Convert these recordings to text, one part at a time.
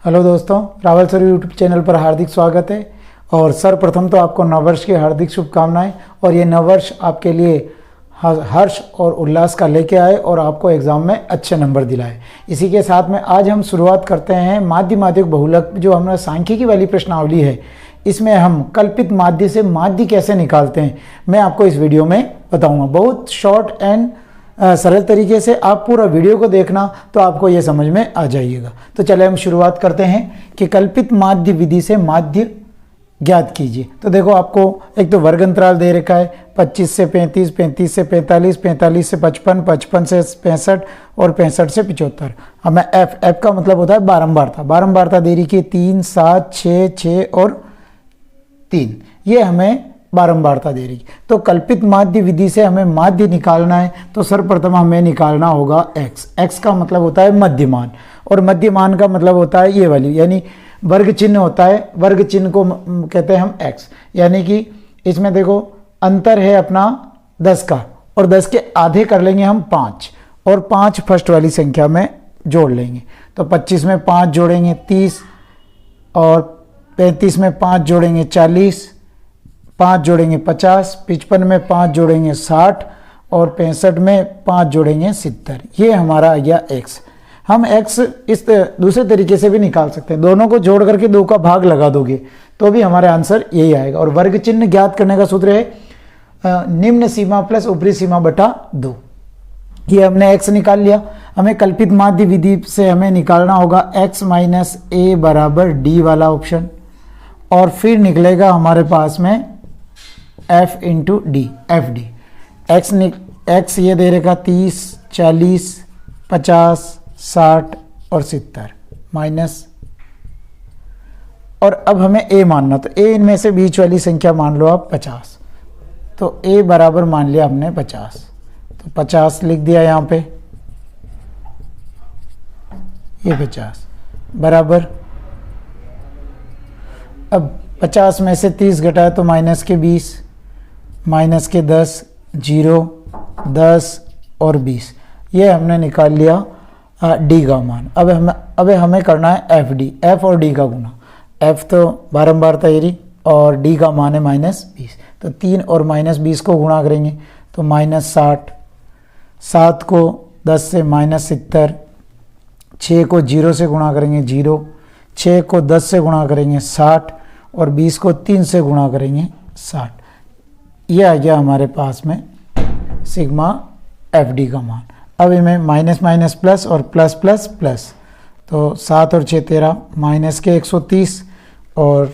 Hello दोस्तों, Rawal sir YouTube channel पर हार्दिक स्वागत है। और सर्वप्रथम तो आपको नववर्ष की हार्दिक शुभकामनाएं और ये नववर्ष आपके लिए हर्ष और उल्लास का लेके आए और आपको एग्ज़ाम में अच्छे नंबर दिलाए। इसी के साथ में आज हम शुरुआत करते हैं माध्य माध्यक बहुलक, जो हमारा सांख्यिकी वाली प्रश्नावली है। इसमें हम कल्पित माध्य से माध्य कैसे निकालते हैं मैं आपको इस वीडियो में बताऊँगा। बहुत शॉर्ट एंड सरल तरीके से आप पूरा वीडियो को देखना तो आपको ये समझ में आ जाइएगा। तो चले हम शुरुआत करते हैं कि कल्पित माध्य विधि से माध्य ज्ञात कीजिए। तो देखो, आपको एक तो वर्ग अंतराल दे रखा है 25 से 35, 35 से 45, 45 से 55, 55 से 65 और 65 से 75। हमें एफ का मतलब होता है बारंबारता। बारंबारता दे रही कि 3, 7, 6, 6 और 3, ये हमें बारंबारता दे रही। तो कल्पित माध्य विधि से हमें माध्य निकालना है। तो सर्वप्रथम हमें निकालना होगा x का मतलब होता है मध्यमान, और मध्यमान का मतलब होता है ये वाली, यानी वर्ग चिन्ह होता है। वर्ग चिन्ह को कहते हैं हम x, यानी कि इसमें देखो अंतर है अपना 10 का, और 10 के आधे कर लेंगे हम 5, और 5 फर्स्ट वाली संख्या में जोड़ लेंगे। तो 25 में 5 जोड़ेंगे 30, और 35 में 5 जोड़ेंगे 40, 5 जोड़ेंगे 50, 55 में 5 जोड़ेंगे 60, और 65 में 5 जोड़ेंगे 70। ये हमारा आ गया x। हम x इस दूसरे तरीके से भी निकाल सकते हैं। दोनों को जोड़ करके 2 का भाग लगा दोगे तो भी हमारे आंसर यही आएगा। और वर्ग चिन्ह ज्ञात करने का सूत्र है निम्न सीमा प्लस ऊपरी सीमा बटा 2। ये हमने x निकाल लिया। हमें कल्पित माध्य विधि से हमें निकालना होगा x माइनस a बराबर d वाला ऑप्शन, और फिर निकलेगा हमारे पास में f into D, F D. x ये दे रहेगा 30, 40, 50, 60 और 70 माइनस, और अब हमें a मानना। तो a इनमें से बीच वाली संख्या मान लो आप 50। तो a बराबर मान लिया हमने 50, तो 50 लिख दिया यहाँ पे, ये 50 बराबर। अब 50 में से 30 घटाए तो माइनस के 20, माइनस के 10, 0, 10 और 20। ये हमने निकाल लिया डी का मान। अब हमें करना है एफ डी, एफ और डी का गुना। एफ तो बारंबारता एरी, और डी का मान है -20। तो 3 और -20 को गुणा करेंगे तो -60, 7 को 10 से -70, 6 को 0 से गुणा करेंगे 0, 6 को 10 से गुणा करेंगे 60, और 20 को 3 से गुणा करेंगे 60। ये आ गया हमारे पास में सिग्मा एफ डी का मान। अब इनमें माइनस माइनस प्लस और प्लस प्लस प्लस, तो 7 और 6 13, माइनस के 130, और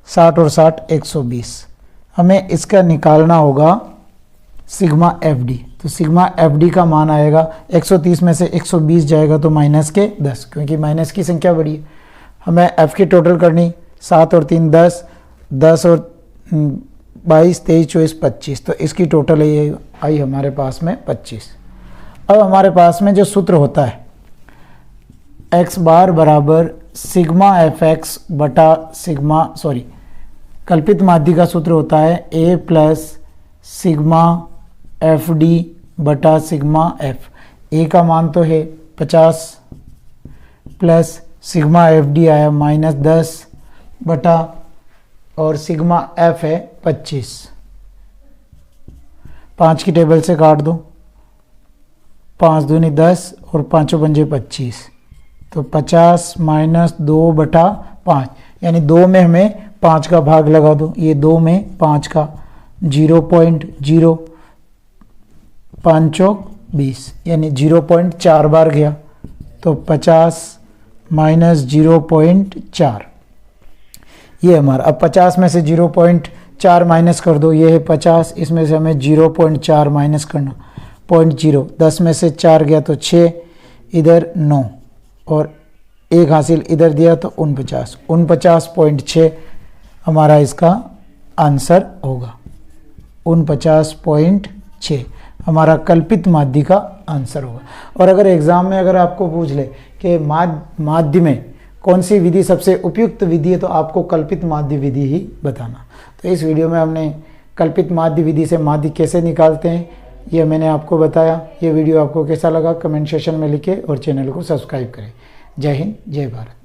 60 और 60 120। हमें इसका निकालना होगा सिग्मा एफ डी। तो सिग्मा एफ डी का मान आएगा 130 में से 120 जाएगा तो माइनस के 10, क्योंकि माइनस की संख्या बड़ी है। हमें एफ की टोटल करनी, 7 और 3 10, 10 और 22, 23, 24, 25। तो इसकी टोटल ये आई हमारे पास में 25। अब हमारे पास में जो सूत्र होता है x बार बराबर सिग्मा एफ एक्स बटा सिग्मा, कल्पित माध्य का सूत्र होता है a plus sigma F D बटा सिग्मा एफ। a का मान तो है 50 प्लस सिग्मा एफ डी आया -10 बटा, और सिग्मा एफ है 25। 5 की टेबल से काट दो, 5 दूनी 10 और 5 पंजे 25। तो 50 माइनस 2 बटा 5, यानी 2 में हमें 5 का भाग लगा दो। ये 2 में 5 का 0.0, 5 चौक 20, यानी 0.4 बार गया। तो 50 माइनस 0.4, ये हमारा। अब 50 में से 0.4 माइनस कर दो, ये है 50, इसमें से हमें 0.4 माइनस करना, 0.0। 10 में से 4 गया तो 6, इधर 9, और 1 हासिल इधर दिया तो 49, 49.6 हमारा इसका आंसर होगा। 49.6 हमारा कल्पित माध्य का आंसर होगा। और अगर एग्ज़ाम में अगर आपको पूछ ले कि माध्य में कौन सी विधि सबसे उपयुक्त विधि है, तो आपको कल्पित माध्य विधि ही बताना। तो इस वीडियो में हमने कल्पित माध्य विधि से माध्य कैसे निकालते हैं ये मैंने आपको बताया। ये वीडियो आपको कैसा लगा कमेंट सेक्शन में लिखें और चैनल को सब्सक्राइब करें। जय हिंद, जय भारत।